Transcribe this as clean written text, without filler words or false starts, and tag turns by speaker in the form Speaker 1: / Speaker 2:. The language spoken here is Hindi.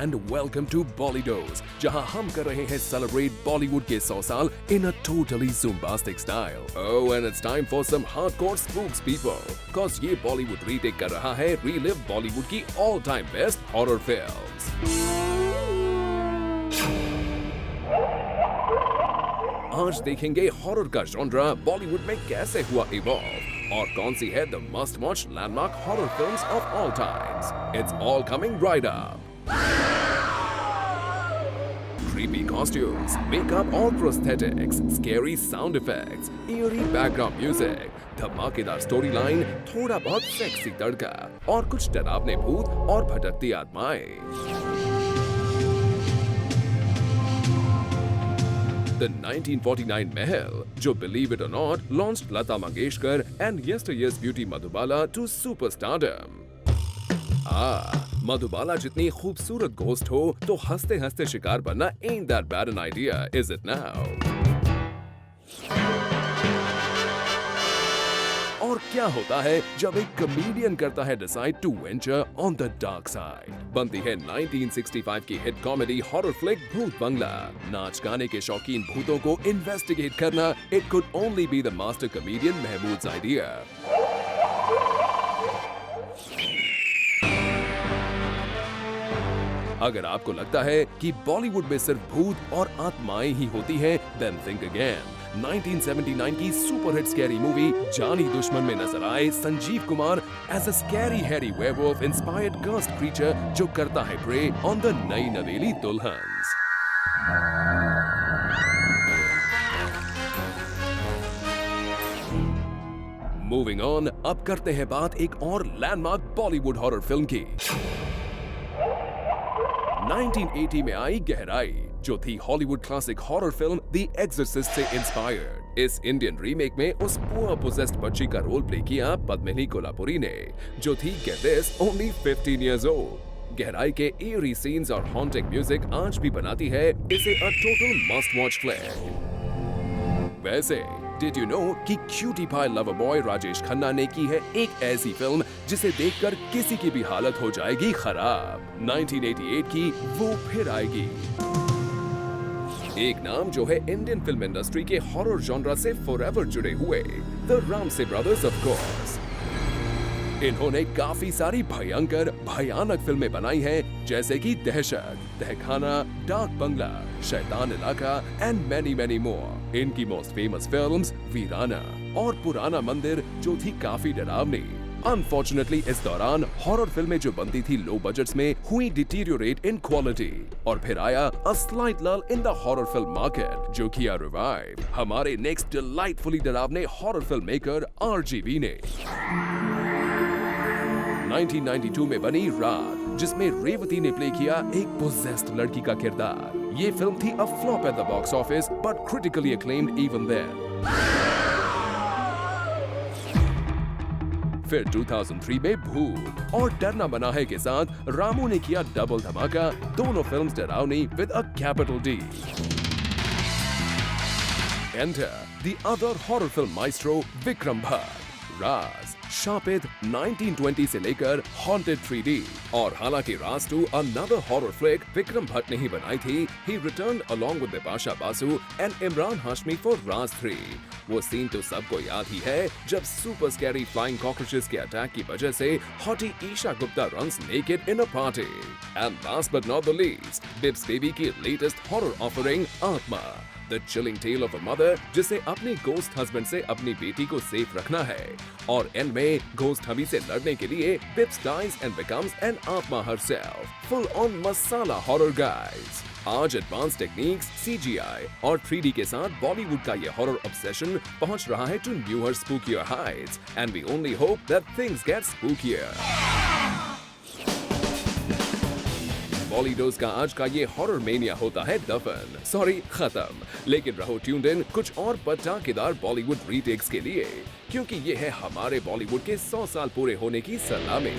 Speaker 1: एंड वेलकम टू बॉलीडोज, जहां हम कर रहे हैं सेलिब्रेट बॉलीवुड के 100 साल in a totally zumbastic style. Oh and it's time for some hardcore spooks people, cause ये बॉलीवुड रीटेक कर रहा है रीलिव बॉलीवुड की all time best horror films. आज देखेंगे हॉरर का जॉनरा बॉलीवुड में कैसे हुआ इवॉल्व और कौन सी है the must watch landmark horror films of all times. It's all coming right up. Creepy costumes, makeup or prosthetics, scary sound effects, eerie background music, धमाकेदार स्टोरी लाइन, थोड़ा बहुत सेक्सी तड़का और कुछ डरावने भूत और भटकती आत्माएं। The 1949 Mahal, जो Believe It or Not, launched Lata Mangeshkar and yesteryear's beauty Madhubala to superstardom. Madhubala जितनी खूबसूरत घोस्ट हो तो हंसते हंसते शिकार बनना ain't that bad an idea, is it now? और क्या होता है जब एक कमेडियन करता है decide to venture on the dark side? बनती है 1965 की हिट कॉमेडी हॉरर फ्लिक भूत बंगला। नाच गाने के शौकीन भूतों को इन्वेस्टिगेट करना it could only be the master comedian Mehmood's idea. अगर आपको लगता है कि बॉलीवुड में सिर्फ भूत और आत्माएं ही होती हैं, then think again। 1979 की सुपरहिट स्कैरी मूवी जानी दुश्मन में नजर आए Sanjeev Kumar as a scary hairy werewolf inspired ghost creature जो करता है प्रे ऑन द नई नवेली दुल्हन्स। मूविंग ऑन, अब करते हैं बात एक और लैंडमार्क बॉलीवुड हॉरर फिल्म की। 1980 में आई गहराई, जो थी Hollywood classic horror film the exorcist से इंस्पायर्ड। इस इंडियन रीमेक में उस पुअर पोजेस्ड बच्ची का रोल प्ले किया पद्मिनी कोल्हापुरी ने, जो थी get this only 15 years old. गहराई के eerie सीन्स और हॉन्टिंग म्यूजिक आज भी बनाती है इसे a total must watch flick. वैसे डिड यू नो कि cutie pie lover boy Rajesh Khanna ने की है एक ऐसी फिल्म जिसे देखकर किसी की भी हालत हो जाएगी खराब। 1988 की वो फिर आएगी। एक नाम जो है इंडियन फिल्म इंडस्ट्री के हॉरर जॉनरा से फॉरएवर जुड़े हुए, the Ramsay brothers of course. इन्होंने काफी सारी भयंकर भयानक फिल्में बनाई हैं, जैसे कि दहशत, तहखाना, डार्क बंगला, शैतान इलाका एंड मैनी मैनी मोर। इनकी मोस्ट फेमस फिल्म्स वीराना और पुराना मंदिर, जो थी काफी डरावनी। अनफॉर्चुनेटली इस दौरान हॉरर फिल्में जो बनती थी लो बजट्स में हुई डिटीरियोरेट इन क्वालिटी, और फिर आया अ स्लाइट लल in the horror film market, जो किया रिवाइव हमारे नेक्स्ट डिलाइटफुली डरावने हॉरर फिल्म मेकर RGV ने। 1992 में बनी रात, जिसमें रेवती ने प्ले किया एक पोजेस्ड लड़की का किरदार। ये फिल्म थी a flop at the box office but critically acclaimed even then. फिर 2003 में भूत और डरना बना है के साथ रामू ने किया डबल धमाका, दोनों फिल्म्स डरावनी with a capital D। Enter the other horror film maestro Vikram Bhatt. Raaz, Shaapit 1920 से लेकर हॉन्टेड 3D, और हालांकि राज 2 another horror flick Vikram Bhatt ने ही बनाई थी, he returned along with Bipasha Basu and Imran Hashmi for राज 3। वो सीन तो सबको याद ही है जब सुपर स्कैरी फ्लाइंग कॉकरोचेस के अटैक की वजह से hottie Esha Gupta runs naked in a party. And last but not the least, Bips baby की latest horror offering Aatma, the chilling tale of a mother, जिसे अपने घोस्ट हस्बैंड से अपनी बेटी को सेफ रखना है, और एंड में घोस्ट हबी से लड़ने के लिए Bips dies and becomes an aatma herself. Full on masala horror guys. आज एडवांस टेक्निक्स, CGI और 3D के साथ बॉलीवुड का ये हॉरर ऑब्सेशन पहुंच रहा है to newer spookier heights, and we only hope that things get spookier. Bollydoze का आज का ये हॉरर मेनिया होता है दफन, सॉरी खत्म, लेकिन रहो ट्यून्ड इन कुछ और पटाखेदार बॉलीवुड रीटेक्स के लिए, क्योंकि ये है हमारे बॉलीवुड के 100 साल पूरे होने की सलामी।